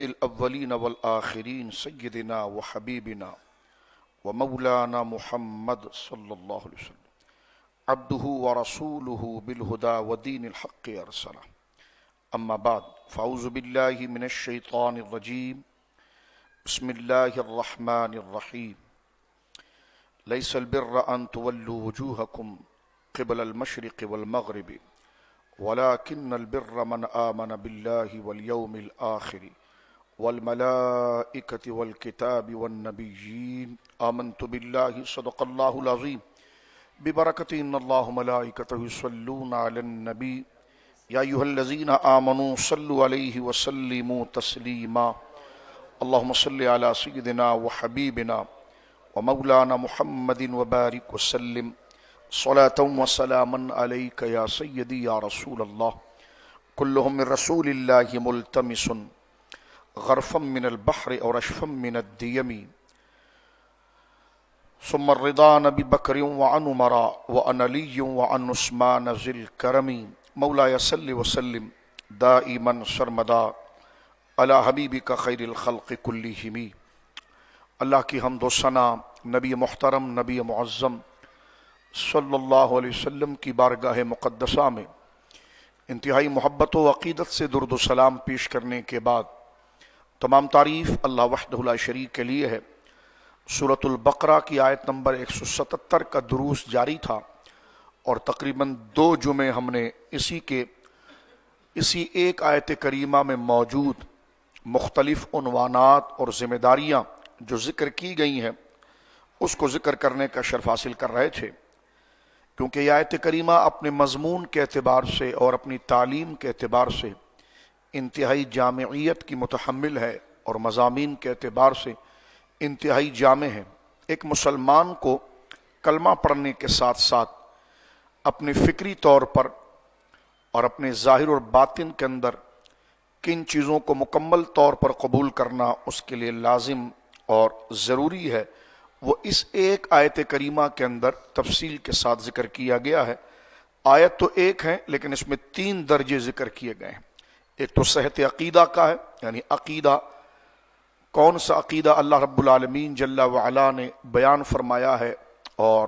الأولين والآخرين سيدنا وحبيبنا ومولانا محمد صلى الله عليه وسلم عبده ورسوله بالهدى ودين الحق أرسله. أما بعد فأعوذ بالله من الشيطان الرجيم. بسم الله الرحمن الرحيم. ليس البر أن تولوا وجوهكم قبل المشرق والمغرب ولكن البر من آمن بالله واليوم الآخر والملائكة والكتاب والنبيين آمنت بالله صدق الله العظيم ببركة إن الله ملائكته يصلون على النبي يا أيها الذين آمنوا صلوا عليه وسلموا تسليما. اللهم صل على سيدنا وحبيبنا ومولانا محمد وبارك وسلم صلاة وسلاما عليك يا سيدي يا رسول الله. كلهم من رسول الله ملتمس غرفا من البحر أو رشفا من الديم ثم الرضا نبي بكر وعن عمر وعن علي وعن عثمان ذي الكرم. مولاي صل وسلم دائما سرمدا على حبیبک خیر الخلق کلہم. اللہ کی حمد و ثنا نبی محترم نبی معظم صلی اللہ علیہ وسلم کی بارگاہ مقدسہ میں انتہائی محبت و عقیدت سے درود و سلام پیش کرنے کے بعد تمام تعریف اللہ وحدہ لا شریک کے لیے ہے. سورۃ البقرہ کی آیت نمبر 177 کا دروس جاری تھا اور تقریباً 2 جمعے ہم نے اسی ایک آیت کریمہ میں موجود مختلف عنوانات اور ذمہ داریاں جو ذکر کی گئی ہیں اس کو ذکر کرنے کا شرف حاصل کر رہے تھے، کیونکہ یہ آیت کریمہ اپنے مضمون کے اعتبار سے اور اپنی تعلیم کے اعتبار سے انتہائی جامعیت کی متحمل ہے اور مضامین کے اعتبار سے انتہائی جامع ہے. ایک مسلمان کو کلمہ پڑھنے کے ساتھ ساتھ اپنے فکری طور پر اور اپنے ظاہر اور باطن کے اندر کن چیزوں کو مکمل طور پر قبول کرنا اس کے لیے لازم اور ضروری ہے، وہ اس ایک آیت کریمہ کے اندر تفصیل کے ساتھ ذکر کیا گیا ہے. آیت تو ایک ہے لیکن اس میں 3 درجے ذکر کیے گئے ہیں. ایک تو صحت عقیدہ کا ہے، یعنی عقیدہ کون سا عقیدہ اللہ رب العالمین جل وعلا نے بیان فرمایا ہے اور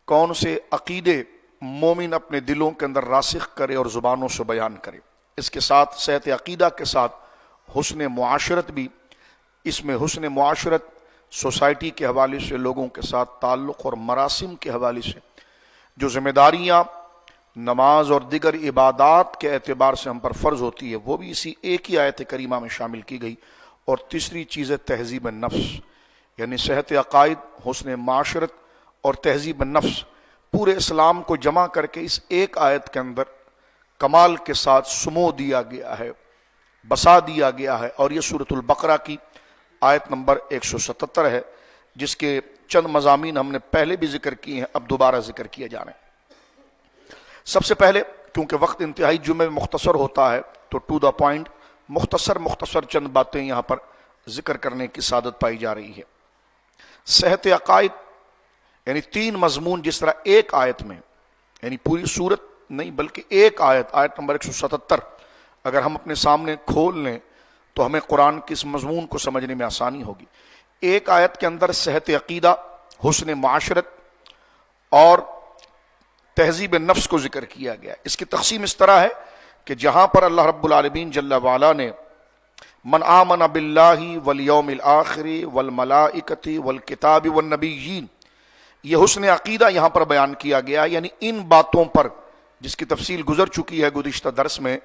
کون سے عقیدے مومن اپنے دلوں کے اندر راسخ کرے اور زبانوں سے بیان کرے. اس کے ساتھ صحت عقیدہ کے ساتھ حسن معاشرت بھی. اس میں حسن معاشرت سوسائٹی کے حوالے سے لوگوں کے ساتھ تعلق اور مراسم کے حوالے سے جو ذمہ داریاں نماز اور دیگر عبادات کے اعتبار سے ہم پر فرض ہوتی ہے وہ بھی اسی ایک ہی آیت کریمہ میں شامل کی گئی. اور تیسری چیز ہے تہذیب النفس، یعنی صحت عقائد، حسن معاشرت اور تہذیب النفس پورے اسلام کو جمع کر کے اس ایک آیت کے اندر کمال کے ساتھ سمو دیا گیا ہے، بسا دیا گیا ہے. اور یہ سورۃ البقرہ کی آیت نمبر 177 ہے جس کے چند مضامین ہم نے پہلے بھی ذکر کیے ہیں، اب دوبارہ ذکر کیے جا رہے ہیں. سب سے پہلے کیونکہ وقت انتہائی جمعے میں مختصر ہوتا ہے تو ٹو دا پوائنٹ مختصر چند باتیں یہاں پر ذکر کرنے کی سعادت پائی جا رہی ہے. صحت عقائد یعنی 3 مضمون جس طرح ایک آیت میں، یعنی پوری سورت نہیں بلکہ ایک آیت نمبر 177 اگر ہم اپنے سامنے کھول لیں تو ہمیں قرآن کے اس مضمون کو سمجھنے میں آسانی ہوگی. ایک آیت کے اندر صحت عقیدہ، حسن معاشرت اور تہذیب نفس کو ذکر کیا گیا. اس کی تقسیم اس طرح ہے کہ جہاں پر اللہ رب العالمین جل وعلا نے من آمن باللہ والیوم الآخر والملائکۃ والکتاب والنبیین، یہ حسن عقیدہ یہاں پر بیان کیا گیا. یعنی ان باتوں پر جس کی تفصیل گزر چکی ہے گزشتہ درس میں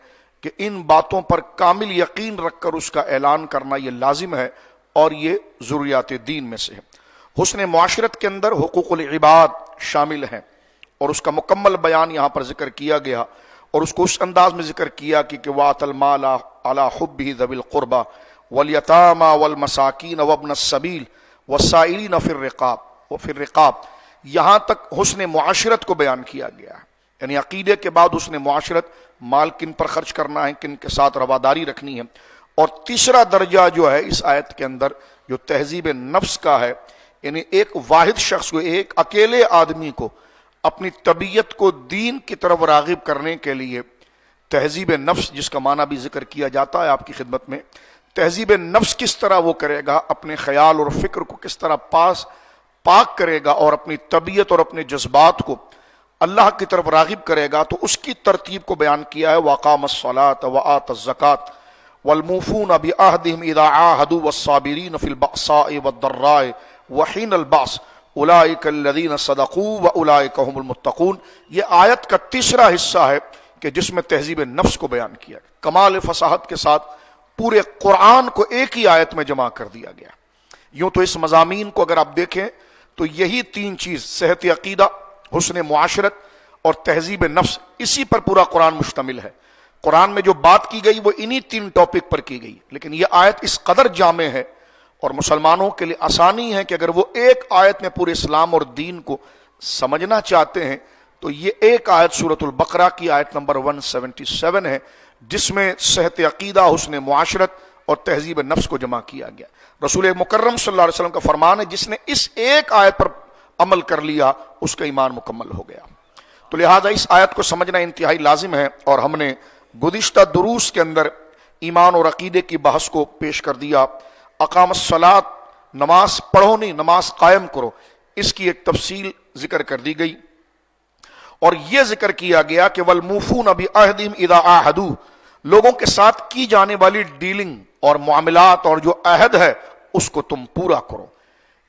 کہ ان باتوں پر کامل یقین رکھ کر اس کا اعلان کرنا یہ لازم ہے اور یہ ضروریات دین میں سے ہے. حسن معاشرت کے اندر حقوق العباد شامل ہیں اور اس کا مکمل بیان یہاں پر ذکر کیا گیا اور اس کو اس انداز میں ذکر کیا کہ وَآتَ الْمَالَ عَلَى حُبِّهِ ذَوِي الْقُرْبَى وَالْيَتَامَى وَالْمَسَاكِينَ وَابْنَ السَّبِيلِ وَالسَّائِلِينَ فِي الرِّقَابِ. یہاں تک حسن معاشرت کو بیان کیا گیا ہے. یعنی عقیدے کے بعد حسن معاشرت، مال کن پر خرچ کرنا ہے، کن کے ساتھ رواداری رکھنی ہے. اور تیسرا درجہ جو ہے اس آیت کے اندر جو تہذیب نفس کا ہے، یعنی ایک واحد شخص کو، ایک اکیلے آدمی کو اپنی طبیعت کو دین کی طرف راغب کرنے کے لیے تہذیب نفس جس کا معنی بھی ذکر کیا جاتا ہے آپ کی خدمت میں، تہذیب نفس کس طرح وہ کرے گا، اپنے خیال اور فکر کو کس طرح پاک کرے گا اور اپنی طبیعت اور اپنے جذبات کو اللہ کی طرف راغب کرے گا، تو اس کی ترتیب کو بیان کیا ہے۔ وَأَقَامَ الصَّلَاةَ وَآتَى الزَّكَاةَ وَالْمُوفُونَ بِعَهْدِهِمْ إِذَا عَاهَدُوا وَالصَّابِرِينَ فِي الْبَأْسَاءِ وَالضَّرَّاءِ وَحِينَ الْبَأْسِ أُولَٰئِكَ الَّذِينَ صَدَقُوا وَأُولَٰئِكَ هُمُ الْمُتَّقُونَ۔ یہ آیت کا تیسرا حصہ ہے کہ جس میں تہذیب نفس کو بیان کیا گیا، کمال فصاحت کے ساتھ پورے قرآن کو ایک ہی آیت میں جمع کر دیا گیا۔ یوں تو اس مضامین کو اگر آپ دیکھیں تو یہی تین چیز، صحت عقیدہ، حسن معاشرت اور تہذیب نفس، اسی پر پورا قرآن مشتمل ہے۔ قرآن میں جو بات کی گئی وہ انہی تین ٹاپک پر کی گئی، لیکن یہ آیت اس قدر جامع ہے اور مسلمانوں کے لیے آسانی ہے کہ اگر وہ ایک آیت میں پورے اسلام اور دین کو سمجھنا چاہتے ہیں تو یہ ایک آیت سورۃ البقرہ کی آیت نمبر 177 ہے، جس میں صحت عقیدہ، حسن معاشرت اور تہذیب نفس کو جمع کیا گیا۔ رسول مکرم صلی اللہ علیہ وسلم کا فرمان ہے، جس نے اس ایک آیت پر عمل کر لیا اس کا ایمان مکمل ہو گیا۔ تو لہٰذا اس آیت کو سمجھنا انتہائی لازم ہے، اور ہم نے گزشتہ دروس کے اندر ایمان اور عقیدے کی بحث کو پیش کر دیا۔ اقام الصلاۃ، نماز پڑھو نہیں، نماز قائم کرو، اس کی ایک تفصیل ذکر کر دی گئی، اور یہ ذکر کیا گیا کہ والموفون بعہدہم اذا عاہدوا، لوگوں کے ساتھ کی جانے والی ڈیلنگ اور معاملات اور جو عہد ہے اس کو تم پورا کرو۔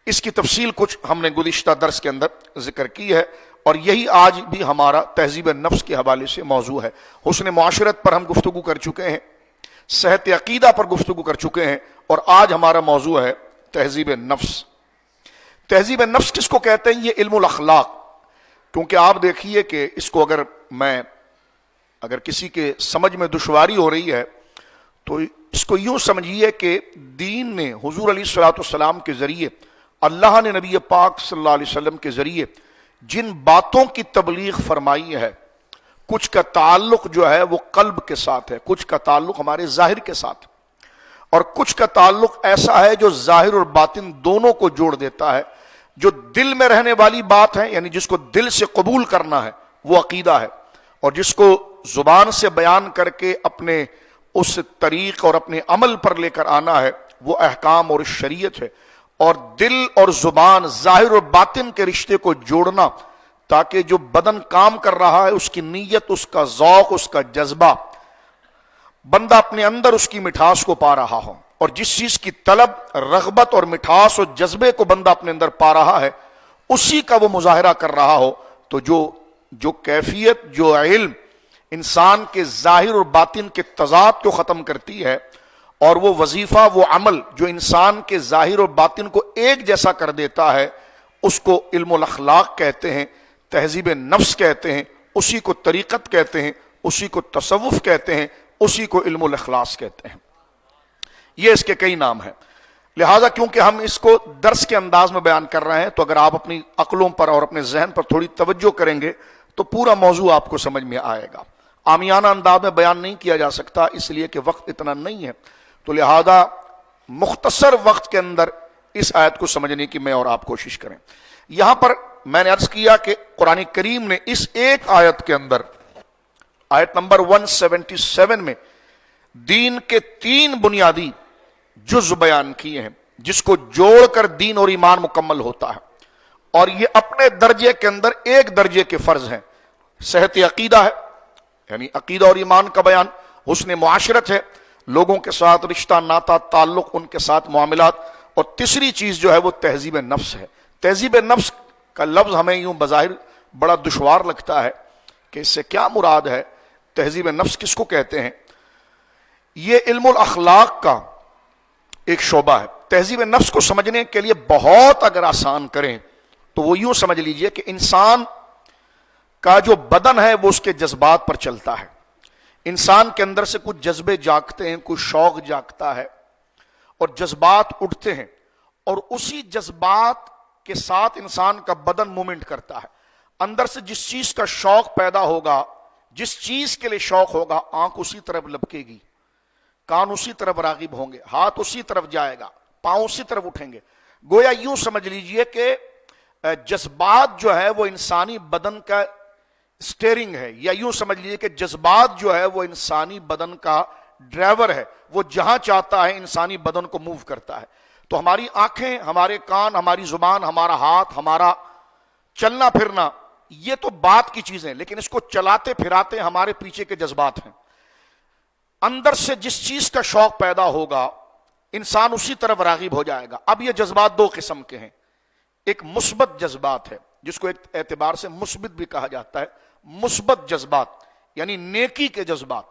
اس کی تفصیل کچھ ہم نے گزشتہ درس کے اندر ذکر کی ہے، اور یہی آج بھی ہمارا تہذیب نفس کے حوالے سے موضوع ہے۔ حسن معاشرت پر ہم گفتگو کر چکے ہیں، صحت عقیدہ پر گفتگو کر چکے ہیں، اور آج ہمارا موضوع ہے تہذیب نفس۔ تہذیب نفس کس کو کہتے ہیں؟ یہ علم الاخلاق، کیونکہ آپ دیکھیے کہ اس کو اگر کسی کے سمجھ میں دشواری ہو رہی ہے تو اس کو یوں سمجھیے کہ دین نے حضور علیہ الصلوۃ والسلام کے ذریعے، اللہ نے نبی پاک صلی اللہ علیہ وسلم کے ذریعے جن باتوں کی تبلیغ فرمائی ہے، کچھ کا تعلق جو ہے وہ قلب کے ساتھ ہے، کچھ کا تعلق ہمارے ظاہر کے ساتھ، اور کچھ کا تعلق ایسا ہے جو ظاہر اور باطن دونوں کو جوڑ دیتا ہے۔ جو دل میں رہنے والی بات ہے، یعنی جس کو دل سے قبول کرنا ہے، وہ عقیدہ ہے، اور جس کو زبان سے بیان کر کے اپنے اس طریق اور اپنے عمل پر لے کر آنا ہے، وہ احکام اور شریعت ہے۔ اور دل اور زبان، ظاہر اور باطن کے رشتے کو جوڑنا، تاکہ جو بدن کام کر رہا ہے اس کی نیت، اس کا ذوق، اس کا جذبہ، بندہ اپنے اندر اس کی مٹھاس کو پا رہا ہو، اور جس چیز کی طلب، رغبت اور مٹھاس اور جذبے کو بندہ اپنے اندر پا رہا ہے اسی کا وہ مظاہرہ کر رہا ہو، تو جو کیفیت، جو علم انسان کے ظاہر اور باطن کے تضاد کو ختم کرتی ہے، اور وہ وظیفہ، وہ عمل جو انسان کے ظاہر اور باطن کو ایک جیسا کر دیتا ہے، اس کو علم الاخلاق کہتے ہیں، تہذیب نفس کہتے ہیں، اسی کو طریقت کہتے ہیں، اسی کو تصوف کہتے ہیں، اسی کو علم الاخلاص کہتے ہیں۔ یہ اس کے کئی نام ہیں۔ لہٰذا کیونکہ ہم اس کو درس کے انداز میں بیان کر رہے ہیں، تو اگر آپ اپنی عقلوں پر اور اپنے ذہن پر تھوڑی توجہ کریں گے تو پورا موضوع آپ کو سمجھ میں آئے گا۔ عامیانہ انداز میں بیان نہیں کیا جا سکتا، اس لیے کہ وقت اتنا نہیں ہے، تو لہذا مختصر وقت کے اندر اس آیت کو سمجھنے کی میں اور آپ کوشش کریں۔ یہاں پر میں نے عرض کیا کہ قرآن کریم نے اس ایک آیت کے اندر، آیت نمبر 177 میں، دین کے 3 بنیادی جز بیان کیے ہیں، جس کو جوڑ کر دین اور ایمان مکمل ہوتا ہے، اور یہ اپنے درجے کے اندر ایک درجے کے فرض ہیں۔ صحت عقیدہ ہے، یعنی عقیدہ اور ایمان کا بیان، حسن معاشرت ہے، لوگوں کے ساتھ رشتہ ناتا، تعلق، ان کے ساتھ معاملات، اور تیسری چیز جو ہے وہ تہذیب نفس ہے۔ تہذیب نفس کا لفظ ہمیں یوں بظاہر بڑا دشوار لگتا ہے کہ اس سے کیا مراد ہے، تہذیب نفس کس کو کہتے ہیں؟ یہ علم الاخلاق کا ایک شعبہ ہے۔ تہذیب نفس کو سمجھنے کے لیے بہت اگر آسان کریں تو وہ یوں سمجھ لیجئے کہ انسان کا جو بدن ہے وہ اس کے جذبات پر چلتا ہے۔ انسان کے اندر سے کچھ جذبے جاگتے ہیں، کچھ شوق جاگتا ہے، اور جذبات اٹھتے ہیں، اور اسی جذبات کے ساتھ انسان کا بدن مومنٹ کرتا ہے۔ اندر سے جس چیز کا شوق پیدا ہوگا، جس چیز کے لیے شوق ہوگا، آنکھ اسی طرف لپکے گی، کان اسی طرف راغب ہوں گے، ہاتھ اسی طرف جائے گا، پاؤں اسی طرف اٹھیں گے۔ گویا یوں سمجھ لیجئے کہ جذبات جو ہے وہ انسانی بدن کا اسٹیئرنگ ہے، یا یوں سمجھ لیجیے کہ جذبات جو ہے وہ انسانی بدن کا ڈرائیور ہے، وہ جہاں چاہتا ہے انسانی بدن کو موو کرتا ہے۔ تو ہماری آنکھیں، ہمارے کان، ہماری زبان، ہمارا ہاتھ، ہمارا چلنا پھرنا، یہ تو بات کی چیزیں، لیکن اس کو چلاتے پھراتے ہمارے پیچھے کے جذبات ہیں۔ اندر سے جس چیز کا شوق پیدا ہوگا انسان اسی طرف راغب ہو جائے گا۔ اب یہ جذبات دو قسم کے ہیں، ایک مثبت جذبات ہے جس کو ایک اعتبار سے مثبت بھی کہا جاتا ہے، مثبت جذبات یعنی نیکی کے جذبات۔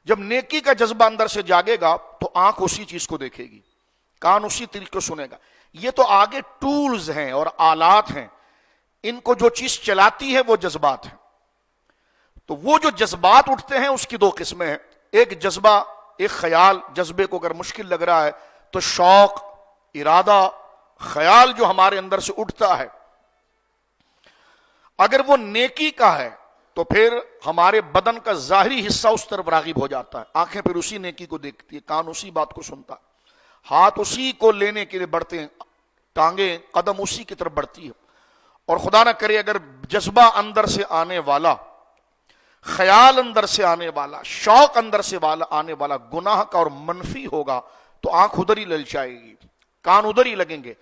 جب نیکی کا جذبہ اندر سے جاگے گا تو آنکھ اسی چیز کو دیکھے گی، کان اسی طریقے کو سنے گا۔ یہ تو آگے ٹولز ہیں اور آلات ہیں، ان کو جو چیز چلاتی ہے وہ جذبات ہیں۔ تو وہ جو جذبات اٹھتے ہیں اس کی دو قسمیں ہیں، ایک جذبہ، ایک خیال۔ جذبے کو اگر مشکل لگ رہا ہے تو شوق، ارادہ، خیال جو ہمارے اندر سے اٹھتا ہے، اگر وہ نیکی کا ہے تو پھر ہمارے بدن کا ظاہری حصہ اس طرف راغب ہو جاتا ہے، آنکھیں پھر اسی نیکی کو دیکھتی ہے، کان اسی بات کو سنتا ہے، ہاتھ اسی کو لینے کے لیے بڑھتے ہیں، ٹانگیں، قدم اسی کی طرف بڑھتی ہے۔ اور خدا نہ کرے اگر جذبہ اندر سے آنے والا، خیال اندر سے آنے والا، شوق اندر سے آنے والا گناہ کا اور منفی ہوگا تو آنکھ ادھر ہی للچائے گی، کان ادھر ہی لگیں گے۔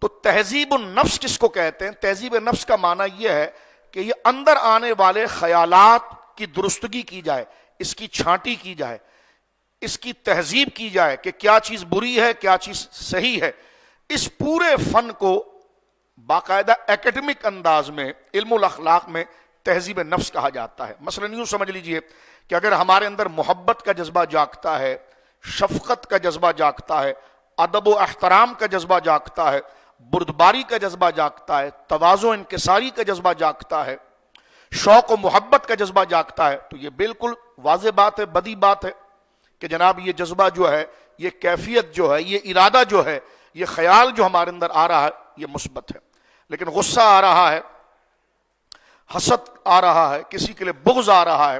تو تہذیب النفس کس کو کہتے ہیں؟ تہذیب نفس کا معنی یہ ہے کہ یہ اندر آنے والے خیالات کی درستگی کی جائے، اس کی چھانٹی کی جائے، اس کی تہذیب کی جائے کہ کیا چیز بری ہے، کیا چیز صحیح ہے۔ اس پورے فن کو باقاعدہ ایکیڈمک انداز میں، علم الاخلاق میں تہذیب نفس کہا جاتا ہے۔ مثلا یوں سمجھ لیجئے کہ اگر ہمارے اندر محبت کا جذبہ جاگتا ہے، شفقت کا جذبہ جاگتا ہے، ادب و احترام کا جذبہ جاگتا ہے، بردباری کا جذبہ جاگتا ہے، تواضع انکساری کا جذبہ جاگتا ہے، شوق و محبت کا جذبہ جاگتا ہے، تو یہ بالکل واضح بات ہے، بدی بات ہے کہ جناب یہ جذبہ جو ہے، یہ کیفیت جو ہے، یہ ارادہ جو ہے، یہ خیال جو ہمارے اندر آ رہا ہے یہ مثبت ہے۔ لیکن غصہ آ رہا ہے، حسد آ رہا ہے، کسی کے لیے بغض آ رہا ہے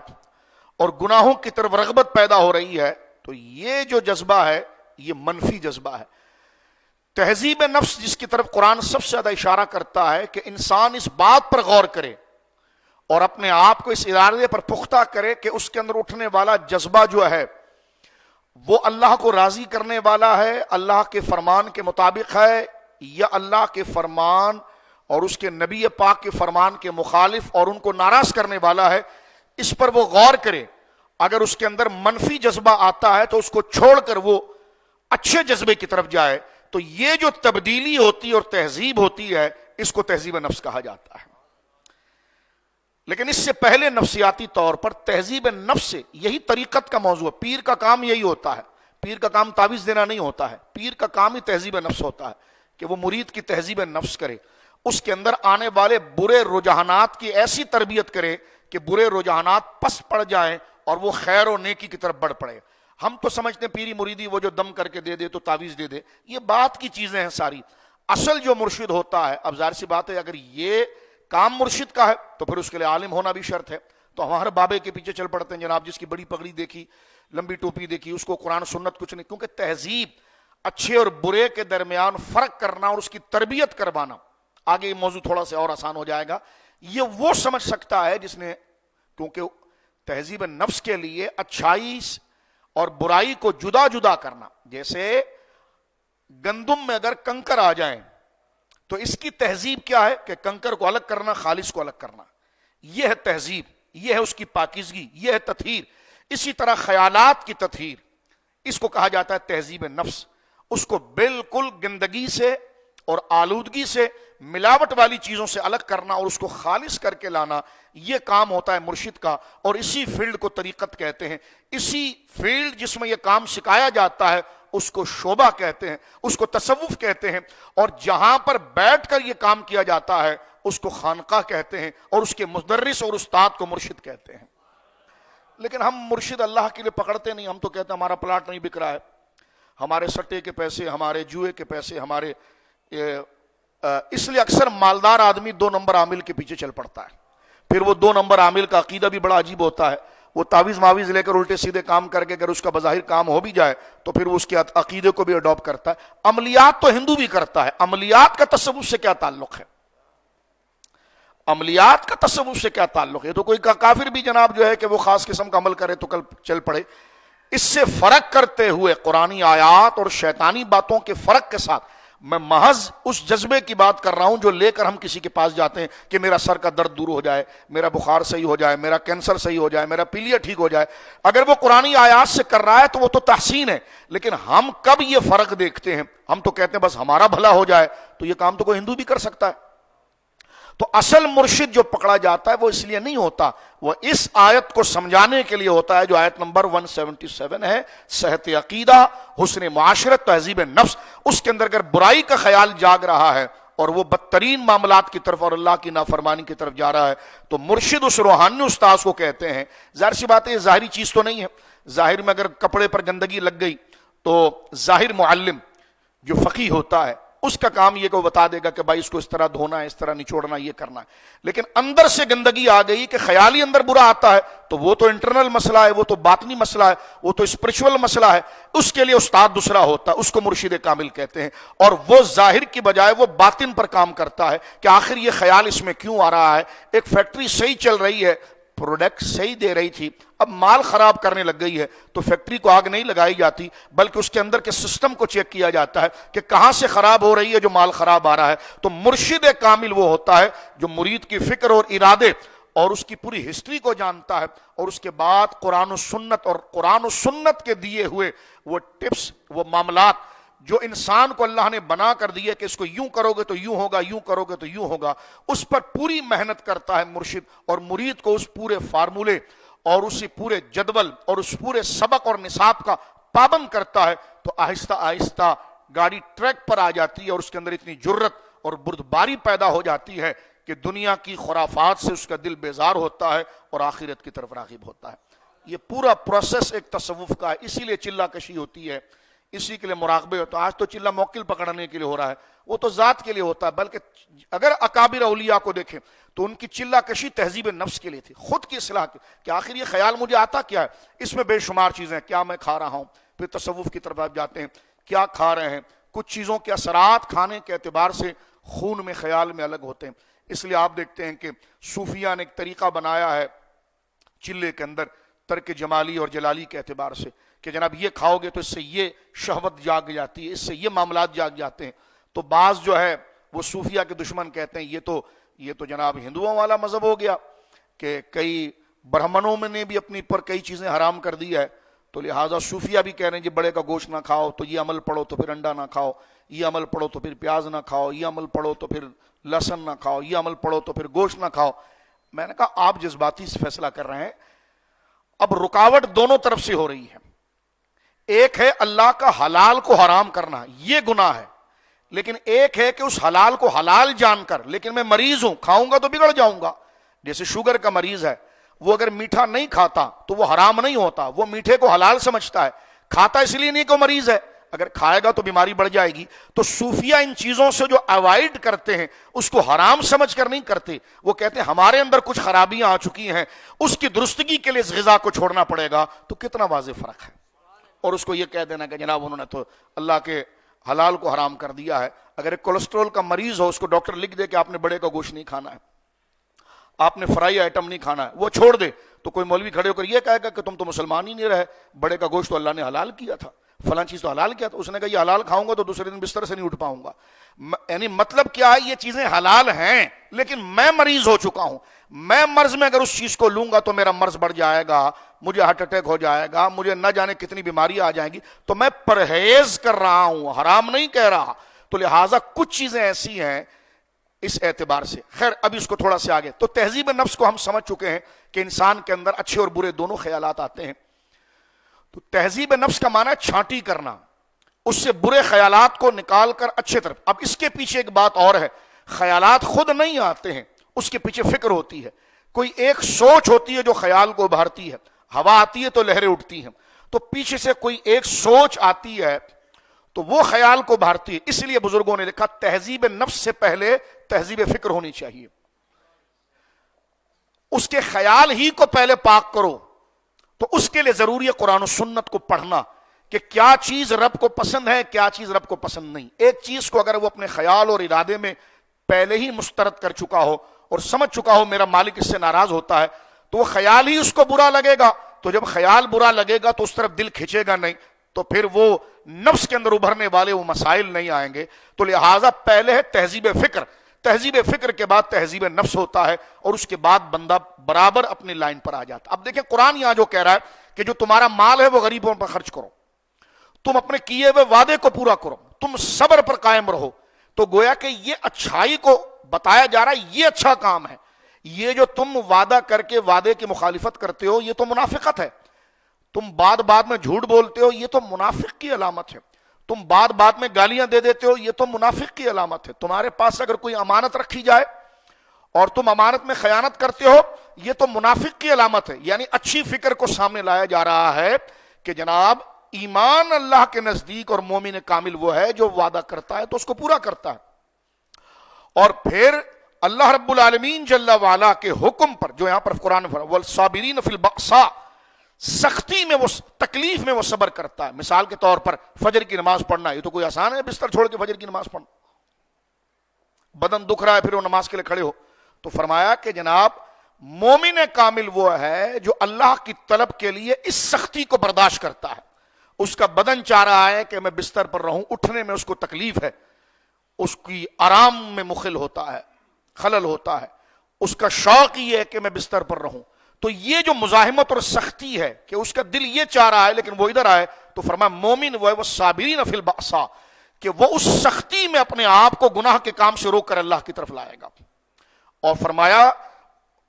اور گناہوں کی طرف رغبت پیدا ہو رہی ہے، تو یہ جو جذبہ ہے یہ منفی جذبہ ہے۔ تہذیب نفس جس کی طرف قرآن سب سے زیادہ اشارہ کرتا ہے کہ انسان اس بات پر غور کرے اور اپنے آپ کو اس ارادے پر پختہ کرے کہ اس کے اندر اٹھنے والا جذبہ جو ہے وہ اللہ کو راضی کرنے والا ہے، اللہ کے فرمان کے مطابق ہے، یا اللہ کے فرمان اور اس کے نبی پاک کے فرمان کے مخالف اور ان کو ناراض کرنے والا ہے۔ اس پر وہ غور کرے۔ اگر اس کے اندر منفی جذبہ آتا ہے تو اس کو چھوڑ کر وہ اچھے جذبے کی طرف جائے، تو یہ جو تبدیلی ہوتی ہے اور تہذیب ہوتی ہے اس کو تہذیب نفس کہا جاتا ہے۔ لیکن اس سے پہلے نفسیاتی طور پر تہذیب نفس سے، یہی طریقت کا موضوع ہے، پیر کا کام یہی ہوتا ہے، پیر کا کام تعویذ دینا نہیں ہوتا ہے، پیر کا کام ہی تہذیب نفس ہوتا ہے کہ وہ مرید کی تہذیب نفس کرے، اس کے اندر آنے والے برے رجحانات کی ایسی تربیت کرے کہ برے رجحانات پس پڑ جائیں اور وہ خیر و نیکی کی طرف بڑھ پڑے۔ ہم تو سمجھتے ہیں پیری مریدی وہ جو دم کر کے دے دے تو تعویذ دے دے، یہ بات کی چیزیں ہیں ساری۔ اصل جو مرشد ہوتا ہے، اب ظاہر سی بات ہے اگر یہ کام مرشد کا ہے تو پھر اس کے لیے عالم ہونا بھی شرط ہے، تو ہم ہر بابے کے پیچھے چل پڑتے ہیں، جناب جس کی بڑی پگڑی دیکھی، لمبی ٹوپی دیکھی، اس کو قرآن سنت کچھ نہیں، کیونکہ تہذیب، اچھے اور برے کے درمیان فرق کرنا اور اس کی تربیت کروانا، آگے یہ موضوع تھوڑا سا اور آسان ہو جائے گا، یہ وہ سمجھ سکتا ہے جس نے، کیونکہ تہذیب نفس کے لیے اچھائی اور برائی کو جدا جدا کرنا، جیسے گندم میں اگر کنکر آ جائیں تو اس کی تہذیب کیا ہے کہ کنکر کو الگ کرنا، خالص کو الگ کرنا، یہ ہے تہذیب، یہ ہے اس کی پاکیزگی، یہ ہے تطہیر۔ اسی طرح خیالات کی تطہیر، اس کو کہا جاتا ہے تہذیب نفس، اس کو بالکل گندگی سے اور آلودگی سے، ملاوٹ والی چیزوں سے الگ کرنا اور اس کو خالص کر کے لانا، یہ کام ہوتا ہے مرشد کا، اور اسی فیلڈ کو طریقت کہتے ہیں۔ اسی فیلڈ جس میں یہ کام سکھایا جاتا ہے اس کو شعبہ کہتے ہیں، اس کو تصوف کہتے ہیں، اور جہاں پر بیٹھ کر یہ کام کیا جاتا ہے اس کو خانقاہ کہتے ہیں، اور اس کے مدرس اور استاد کو مرشد کہتے ہیں۔ لیکن ہم مرشد اللہ کے لیے پکڑتے نہیں، ہم تو کہتے ہیں ہمارا پلاٹ نہیں بک رہا ہے، ہمارے سٹے کے پیسے، ہمارے جوئے کے پیسے، ہمارے، اس لیے اکثر مالدار آدمی 2 نمبر عامل کے پیچھے چل پڑتا ہے۔ پھر وہ 2 نمبر عامل کا عقیدہ بھی بڑا عجیب ہوتا ہے، وہ تعویذ معاویز لے کر الٹے سیدھے کام کر کے اگر اس کا بظاہر کام ہو بھی جائے تو پھر وہ اس کے عقیدے کو بھی اڈاپٹ کرتا ہے۔ عملیات تو ہندو بھی کرتا ہے، عملیات کا تصوف سے کیا تعلق ہے؟ عملیات کا تصوف سے کیا تعلق ہے؟ تو کوئی کافر بھی جناب جو ہے کہ وہ خاص قسم کا عمل کرے تو کل چل پڑے. اس سے فرق کرتے ہوئے قرآنی آیات اور شیطانی باتوں کے فرق کے ساتھ میں محض اس جذبے کی بات کر رہا ہوں جو لے کر ہم کسی کے پاس جاتے ہیں کہ میرا سر کا درد دور ہو جائے، میرا بخار صحیح ہو جائے، میرا کینسر صحیح ہو جائے، میرا پیلیا ٹھیک ہو جائے. اگر وہ قرآنی آیات سے کر رہا ہے تو وہ تو تحسین ہے، لیکن ہم کب یہ فرق دیکھتے ہیں؟ ہم تو کہتے ہیں بس ہمارا بھلا ہو جائے. تو یہ کام تو کوئی ہندو بھی کر سکتا ہے. تو اصل مرشد جو پکڑا جاتا ہے وہ اس لیے نہیں ہوتا، وہ اس آیت کو سمجھانے کے لیے ہوتا ہے جو آیت نمبر 177 ہے، صحت عقیدہ، حسن معاشرت، تہذیب نفس. اس کے اندر اگر برائی کا خیال جاگ رہا ہے اور وہ بدترین معاملات کی طرف اور اللہ کی نافرمانی کی طرف جا رہا ہے تو مرشد اس روحانی استاذ کو کہتے ہیں. ظاہر سی بات ہے یہ ظاہری چیز تو نہیں ہے. ظاہر میں اگر کپڑے پر گندگی لگ گئی تو ظاہر معلم جو فقیہ ہوتا ہے اس کا کام یہ کہ وہ بتا دے گا کہ بھائی اس کو اس طرح دھونا ہے، اس طرح نچوڑنا، یہ کرنا ہے. لیکن اندر سے گندگی آ گئی کہ خیالی اندر برا آتا ہے تو وہ تو انٹرنل مسئلہ ہے، وہ تو باطنی مسئلہ ہے، وہ تو اسپرچول مسئلہ ہے. اس کے لیے استاد دوسرا ہوتا ہے، اس کو مرشد کامل کہتے ہیں. اور وہ ظاہر کی بجائے وہ باطن پر کام کرتا ہے کہ آخر یہ خیال اس میں کیوں آ رہا ہے. ایک فیکٹری صحیح چل رہی ہے، پروڈکٹ صحیح دے رہی تھی، اب مال خراب کرنے لگ گئی ہے تو فیکٹری کو آگ نہیں لگائی جاتی بلکہ اس کے اندر کے سسٹم کو چیک کیا جاتا ہے کہ کہاں سے خراب ہو رہی ہے جو مال خراب آ رہا ہے. تو مرشد کامل وہ ہوتا ہے جو مرید کی فکر اور ارادے اور اس کی پوری ہسٹری کو جانتا ہے اور اس کے بعد قرآن و سنت کے دیے ہوئے وہ ٹپس، وہ معاملات جو انسان کو اللہ نے بنا کر دیے کہ اس کو یوں کرو گے تو یوں ہوگا، یوں کرو گے تو یوں ہوگا، اس پر پوری محنت کرتا ہے مرشد. اور مرید کو اس پورے فارمولے اور اسی پورے جدول اور اس پورے سبق اور نصاب کا پابند کرتا ہے. تو آہستہ آہستہ گاڑی ٹریک پر آ جاتی ہے اور اس کے اندر اتنی جرت اور بردباری پیدا ہو جاتی ہے کہ دنیا کی خرافات سے اس کا دل بیزار ہوتا ہے اور آخرت کی طرف راغب ہوتا ہے. یہ پورا پروسیس ایک تصوف کا ہے. اسی لیے چلہ کشی ہوتی ہے، اسی کے لیے مراقبے ہوتا ہے. آج تو چلہ موکل پکڑنے کے لیے ہو رہا ہے، وہ تو ذات کے لیے ہوتا ہے. بلکہ اگر اکابر اولیاء کو دیکھیں تو ان کی چلہ کشی تہذیب نفس کے لیے تھی، خود کی اصلاح کی کہ آخر یہ خیال مجھے آتا کیا ہے. اس میں بے شمار چیزیں، کیا میں کھا رہا ہوں، پھر تصوف کی طرف آپ جاتے ہیں کیا کھا رہے ہیں. کچھ چیزوں کے اثرات کھانے کے اعتبار سے خون میں، خیال میں الگ ہوتے ہیں. اس لیے آپ دیکھتے ہیں کہ صوفیہ نے ایک طریقہ بنایا ہے چلے کے اندر ترک جمالی اور جلالی کے اعتبار سے کہ جناب یہ کھاؤ گے تو اس سے یہ شہوت جاگ جاتی ہے، اس سے یہ معاملات جاگ جاتے ہیں. تو بعض جو ہے وہ صوفیہ کے دشمن کہتے ہیں یہ تو جناب ہندوؤں والا مذہب ہو گیا کہ کئی برہمنوں میں نے بھی اپنی پر کئی چیزیں حرام کر دی ہے. تو لہٰذا صوفیہ بھی کہہ رہے ہیں جی بڑے کا گوشت نہ کھاؤ، تو یہ عمل پڑھو تو پھر انڈا نہ کھاؤ، یہ عمل پڑھو تو پھر پیاز نہ کھاؤ، یہ عمل پڑھو تو پھر لہسن نہ کھاؤ، یہ عمل پڑھو تو پھر گوشت نہ کھاؤ. میں نے کہا آپ جذباتی سے فیصلہ کر رہے ہیں، اب رکاوٹ دونوں طرف سے ہو رہی ہے. ایک ہے اللہ کا حلال کو حرام کرنا، یہ گناہ ہے. لیکن ایک ہے کہ اس حلال کو حلال جان کر، لیکن میں مریض ہوں، کھاؤں گا تو بگڑ جاؤں گا. جیسے شوگر کا مریض ہے، وہ اگر میٹھا نہیں کھاتا تو وہ حرام نہیں ہوتا، وہ میٹھے کو حلال سمجھتا ہے، کھاتا اس لیے نہیں کہ وہ مریض ہے، اگر کھائے گا تو بیماری بڑھ جائے گی. تو صوفیہ ان چیزوں سے جو اوائڈ کرتے ہیں اس کو حرام سمجھ کر نہیں کرتے. وہ کہتے ہیں ہمارے اندر کچھ خرابیاں آ چکی ہیں، اس کی درستگی کے لیے اس غذا کو چھوڑنا پڑے گا. تو کتنا واضح فرق ہے. اور اس کو یہ کہہ دینا کہ جناب انہوں نے تو اللہ کے حلال کو حرام کر دیا ہے. اگر ایک کولیسٹرول کا مریض ہو، اس کو ڈاکٹر لکھ دے کہ آپ نے بڑے کا گوشت نہیں کھانا ہے، آپ نے فرائی آئٹم نہیں کھانا ہے، وہ چھوڑ دے، تو کوئی مولوی کھڑے ہو کر یہ کہے گا کہ تم تو مسلمان ہی نہیں رہے، بڑے کا گوشت تو اللہ نے حلال کیا تھا، فلاں چیز تو حلال کیا تھا. اس نے کہا یہ حلال کھاؤں گا تو دوسرے دن بستر سے نہیں اٹھ پاؤں گا. یعنی مطلب کیا ہے، یہ چیزیں حلال ہیں لیکن میں مریض ہو چکا ہوں، میں مرض میں اگر اس چیز کو لوں گا تو میرا مرض بڑھ جائے گا، مجھے ہارٹ اٹیک ہو جائے گا، مجھے نہ جانے کتنی بیماری آ جائیں گی. تو میں پرہیز کر رہا ہوں، حرام نہیں کہہ رہا. تو لہٰذا کچھ چیزیں ایسی ہیں اس اعتبار سے. خیر ابھی اس کو تھوڑا سے آگے، تو تہذیب نفس کو ہم سمجھ چکے ہیں کہ انسان کے اندر اچھے اور برے دونوں خیالات آتے ہیں. تو تہذیب نفس کا معنی ہے چھانٹی کرنا، اس سے برے خیالات کو نکال کر اچھے طرف. اب اس کے پیچھے ایک بات اور ہے، خیالات خود نہیں آتے ہیں، اس کے پیچھے فکر ہوتی ہے. کوئی ایک سوچ ہوتی ہے جو خیال کو ابھارتی ہے، ہوا آتی ہے تو لہریں اٹھتی ہیں، تو پیچھے سے کوئی ایک سوچ آتی ہے تو وہ خیال کو ابھارتی ہے. اس لیے بزرگوں نے لکھا تہذیب نفس سے پہلے تہذیب فکر ہونی چاہیے. اس کے خیال ہی کو پہلے پاک کرو. تو اس کے لیے ضروری ہے قرآن و سنت کو پڑھنا کہ کیا چیز رب کو پسند ہے، کیا چیز رب کو پسند نہیں. ایک چیز کو اگر وہ اپنے خیال اور ارادے میں پہلے ہی مسترد کر چکا ہو اور سمجھ چکا ہو میرا مالک اس سے ناراض ہوتا ہے، تو وہ خیال ہی اس کو برا لگے گا. تو جب خیال برا لگے گا تو اس طرف دل کھینچے گا نہیں، تو پھر وہ نفس کے اندر ابھرنے والے وہ مسائل نہیں آئیں گے. تو لہٰذا پہلے ہے تہذیب فکر، تہذیب فکر کے بعد تہذیب نفس ہوتا ہے، اور اس کے بعد بندہ برابر اپنی لائن پر آ جاتا. اب دیکھیں قرآن یہاں جو کہہ رہا ہے کہ جو تمہارا مال ہے وہ غریبوں پر خرچ کرو، تم اپنے کیے ہوئے وعدے کو پورا کرو، تم صبر پر قائم رہو. تو گویا کہ یہ اچھائی کو بتایا جا رہا ہے، یہ اچھا کام ہے. یہ جو تم وعدہ کر کے وعدے کی مخالفت کرتے ہو یہ تو منافقت ہے. تم بات میں جھوٹ بولتے ہو یہ تو منافق کی علامت ہے. تم بات میں گالیاں دے دیتے ہو یہ تو منافق کی علامت ہے. تمہارے پاس اگر کوئی امانت رکھی جائے اور تم امانت میں خیانت کرتے ہو یہ تو منافق کی علامت ہے. یعنی اچھی فکر کو سامنے لایا جا رہا ہے کہ جناب ایمان اللہ کے نزدیک اور مومن کامل وہ ہے جو وعدہ کرتا ہے تو اس کو پورا کرتا ہے. اور پھر اللہ رب العالمین جل وعلا کے حکم پر جو یہاں پر قرآن والصابرین فی البأساء، سختی میں وہ تکلیف میں وہ صبر کرتا ہے. مثال کے طور پر فجر کی نماز پڑھنا، یہ تو کوئی آسان ہے بستر چھوڑ کے فجر کی نماز پڑھنا؟ بدن دکھ رہا ہے پھر وہ نماز کے لیے کھڑے ہو. تو فرمایا کہ جناب مومن کامل وہ ہے جو اللہ کی طلب کے لیے اس سختی کو برداشت کرتا ہے. اس کا بدن چاہ رہا ہے کہ میں بستر پر رہوں، اٹھنے میں اس کو تکلیف ہے، اس کی آرام میں مخل ہوتا ہے، خلل ہوتا ہے، اس کا شوق یہ ہے کہ میں بستر پر رہوں. تو یہ جو مزاحمت اور سختی ہے کہ اس کا دل یہ چاہ رہا ہے لیکن وہ ادھر آئے، تو فرمایا مومن وہ ہے وہ صابرین فی البأساء، کہ وہ اس سختی میں اپنے آپ کو گناہ کے کام سے روک کر اللہ کی طرف لائے گا. اور فرمایا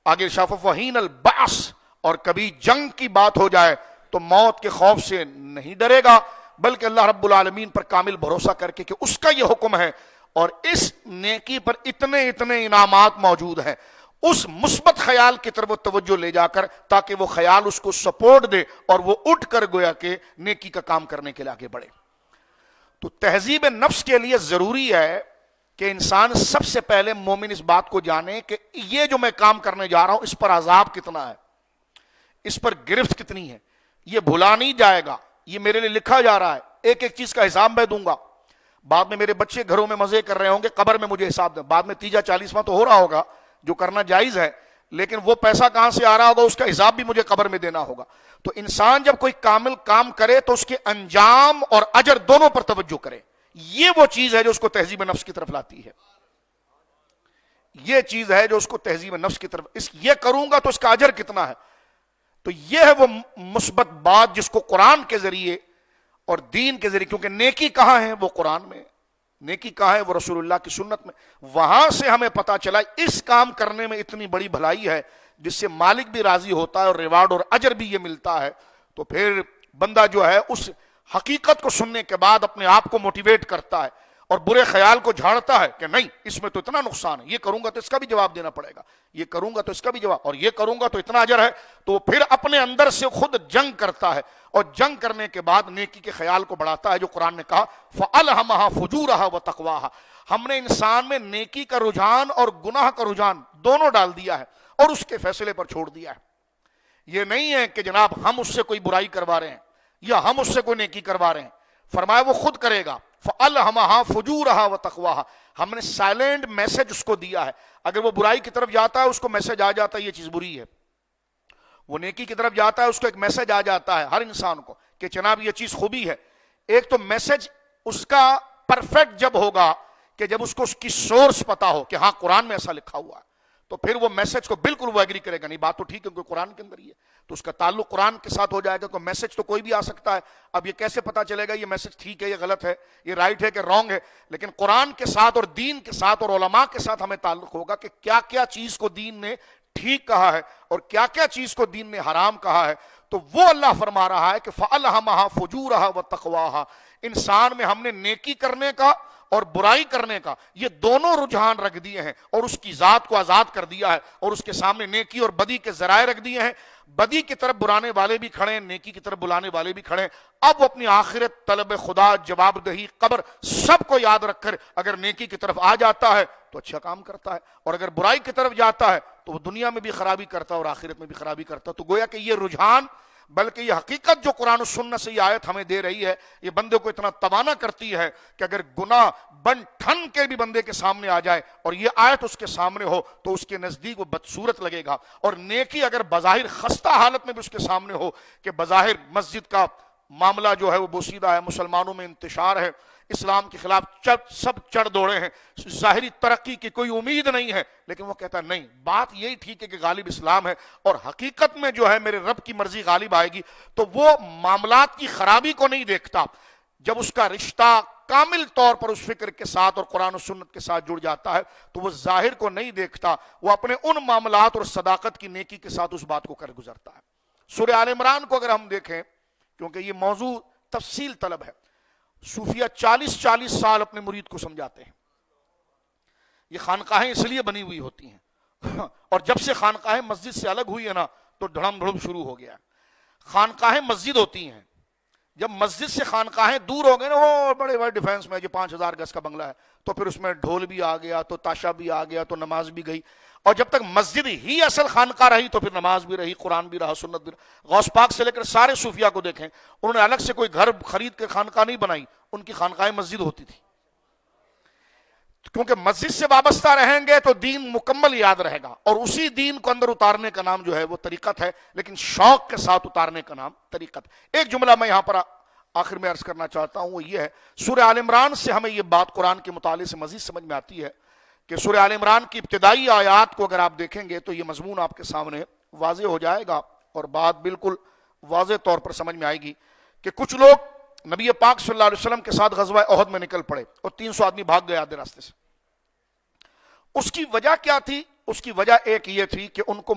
آگے شاف وحین البعث، اور کبھی جنگ کی بات ہو جائے تو موت کے خوف سے نہیں ڈرے گا، بلکہ اللہ رب العالمین پر کامل بھروسہ کر کے کہ اس کا یہ حکم ہے اور اس نیکی پر اتنے انعامات موجود ہیں، اس مثبت خیال کی طرف وہ توجہ لے جا کر تاکہ وہ خیال اس کو سپورٹ دے اور وہ اٹھ کر گویا کہ نیکی کا کام کرنے کے لیے آگے بڑھے. تو تہذیب نفس کے لیے ضروری ہے کہ انسان سب سے پہلے مومن اس بات کو جانے کہ یہ جو میں کام کرنے جا رہا ہوں اس پر عذاب کتنا ہے، اس پر گرفت کتنی ہے. یہ بھلا نہیں جائے گا، یہ میرے لیے لکھا جا رہا ہے، ایک ایک چیز کا حساب میں دوں گا. بعد میں میرے بچے گھروں میں مزے کر رہے ہوں گے، قبر میں مجھے حساب دیں. بعد میں 30-40واں تو ہو رہا ہوگا جو کرنا جائز ہے، لیکن وہ پیسہ کہاں سے آ رہا ہوگا اس کا حساب بھی مجھے قبر میں دینا ہوگا. تو انسان جب کوئی کامل کام کرے تو اس کے انجام اور اجر دونوں پر توجہ کرے. یہ وہ چیز ہے جو اس کو تہذیب نفس کی طرف لاتی ہے. یہ چیز ہے جو اس کو تہذیب نفس کی طرف، یہ کروں گا تو اس کا اجر کتنا ہے. تو یہ ہے وہ مثبت بات جس کو قرآن کے ذریعے اور دین کے ذریعے، کیونکہ نیکی کہاں ہے وہ قرآن میں، نیکی کہاں ہے وہ رسول اللہ کی سنت میں، وہاں سے ہمیں پتا چلا اس کام کرنے میں اتنی بڑی بھلائی ہے جس سے مالک بھی راضی ہوتا ہے اور ریوارڈ اور اجر بھی یہ ملتا ہے. تو پھر بندہ جو ہے اس حقیقت کو سننے کے بعد اپنے آپ کو موٹیویٹ کرتا ہے اور برے خیال کو جھاڑتا ہے کہ نہیں اس میں تو اتنا نقصان ہے، یہ کروں گا تو اس کا بھی جواب دینا پڑے گا، یہ کروں گا تو اس کا بھی جواب، اور یہ کروں گا تو اتنا اجر ہے. تو پھر اپنے اندر سے خود جنگ کرتا ہے اور جنگ کرنے کے بعد نیکی کے خیال کو بڑھاتا ہے. جو قرآن نے کہا فَأَلْهَمَهَا فُجُورَهَا وَتَقْوَاهَا، ہم نے انسان میں نیکی کا رجحان اور گناہ کا رجحان دونوں ڈال دیا ہے اور اس کے فیصلے پر چھوڑ دیا ہے. یہ نہیں ہے کہ جناب ہم اس سے کوئی برائی کروا رہے ہیں یا ہم اس سے کوئی نیکی کروا رہے ہیں. فرمایا وہ خود کرے گا. فَأَلْهَمَهَا فُجُورَهَا وَتَقْوَاهَا، ہم نے سائلنٹ میسج اس کو دیا ہے. اگر وہ برائی کی طرف جاتا ہے اس کو میسج آ جاتا ہے یہ چیز بری ہے، وہ نیکی کی طرف جاتا ہے اس کو ایک میسج آ جاتا ہے ہر انسان کو کہ جناب یہ چیز خوبی ہے. ایک تو میسج اس کا پرفیکٹ جب ہوگا کہ جب اس کو اس کی سورس پتا ہو کہ ہاں قرآن میں ایسا لکھا ہوا ہے، تو پھر وہ میسج کو بالکل وہ ایگری کرے گا، نہیں بات تو ٹھیک ہے کیونکہ قرآن کے اندر ہی ہے، تو اس کا تعلق قرآن کے ساتھ ہو جائے گا. کوئی میسج تو کوئی بھی آ سکتا ہے، اب یہ کیسے پتا چلے گا یہ میسج ٹھیک ہے یہ غلط ہے، یہ رائٹ ہے کہ رانگ ہے. لیکن قرآن کے ساتھ اور دین کے ساتھ اور علماء کے ساتھ ہمیں تعلق ہوگا کہ کیا کیا چیز کو دین نے ٹھیک کہا ہے اور کیا کیا چیز کو دین نے حرام کہا ہے. تو وہ اللہ فرما رہا ہے کہ فَأَلْهَمَهَا فُجُورَهَا وَتَقْوَاهَا، انسان میں ہم نے نیکی کرنے کا اور برائی کرنے کا یہ دونوں رجحان رکھ دیے ہیں اور اس کی ذات کو آزاد کر دیا ہے اور اس کے سامنے نیکی اور بدی کے ذرائع رکھ دیے ہیں. بدی کی طرف بلانے والے بھی کھڑے ہیں، نیکی کی طرف بلانے والے بھی کھڑے ہیں. اب وہ اپنی آخرت، طلب خدا، جواب دہی، قبر سب کو یاد رکھ کر اگر نیکی کی طرف آ جاتا ہے تو اچھا کام کرتا ہے، اور اگر برائی کی طرف جاتا ہے تو وہ دنیا میں بھی خرابی کرتا ہے اور آخرت میں بھی خرابی کرتا ہے. تو گویا کہ یہ رجحان بلکہ یہ حقیقت جو قرآن و سنت سے یہ آیت ہمیں دے رہی ہے، یہ بندے کو اتنا توانا کرتی ہے کہ اگر گناہ بن ٹھن کے بھی بندے کے سامنے آ جائے اور یہ آیت اس کے سامنے ہو تو اس کے نزدیک وہ بدصورت لگے گا، اور نیکی اگر بظاہر خستہ حالت میں بھی اس کے سامنے ہو کہ بظاہر مسجد کا معاملہ جو ہے وہ بوسیدہ ہے، مسلمانوں میں انتشار ہے، اسلام کے خلاف سب چڑھ دوڑے ہیں، ظاہری ترقی کی کوئی امید نہیں ہے، لیکن وہ کہتا نہیں، بات یہی ٹھیک ہے کہ غالب اسلام ہے اور حقیقت میں جو ہے میرے رب کی مرضی غالب آئے گی، تو وہ معاملات کی خرابی کو نہیں دیکھتا۔ جب اس کا رشتہ کامل طور پر اس فکر کے ساتھ اور قرآن و سنت کے ساتھ جڑ جاتا ہے تو وہ ظاہر کو نہیں دیکھتا، وہ اپنے ان معاملات اور صداقت کی نیکی کے ساتھ اس بات کو کر گزرتا ہے۔ سورہ آل عمران کو اگر ہم دیکھیں، کیونکہ یہ موضوع تفصیل طلب ہے، صوفیہ 40 سال اپنے مرید کو سمجھاتے ہیں۔ یہ خانقاہیں اس لیے بنی ہوئی ہوتی ہیں اور جب سے خانقاہیں مسجد سے الگ ہوئی ہے نا تو دھڑم دھڑم شروع ہو گیا ہے۔ خانقاہیں مسجد ہوتی ہیں، جب مسجد سے خانقاہیں دور ہو گئے نا، وہ بڑے بڑے ڈیفینس میں جو 5000 گز کا بنگلہ ہے، تو پھر اس میں ڈھول بھی آ گیا، تو تاشا بھی آ گیا، تو نماز بھی گئی، اور جب تک مسجد ہی اصل خانقاہ رہی تو پھر نماز بھی رہی، قرآن بھی رہا، سنت بھی رہا۔ غوث پاک سے لے کر سارے صوفیاء کو دیکھیں، انہوں نے الگ سے کوئی گھر خرید کے خانقاہ نہیں بنائی، ان کی خانقاہیں مسجد ہوتی تھی، کیونکہ مسجد سے وابستہ رہیں گے تو دین مکمل یاد رہے گا، اور اسی دین کو اندر اتارنے کا نام جو ہے وہ طریقت ہے، لیکن شوق کے ساتھ اتارنے کا نام طریقت۔ ایک جملہ میں یہاں پر آخر میں عرض کرنا چاہتا ہوں، وہ یہ ہے، سورہ آل عمران سے ہمیں یہ بات قرآن کے مطالعے سے مزید سمجھ میں آتی ہے کہ سورہ آل عمران کی ابتدائی آیات کو اگر آپ دیکھیں گے تو یہ مضمون آپ کے سامنے واضح ہو جائے گا، اور بات بالکل واضح طور پر سمجھ میں آئے گی کہ کچھ لوگ نبی پاک صلی اللہ علیہ وسلم کے ساتھ غزوہ احد میں نکل پڑے اور 300 آدمی بھاگ گئے آدھے راستے سے۔ اس کی وجہ کیا تھی؟ اس کی وجہ ایک یہ تھی کہ ان کو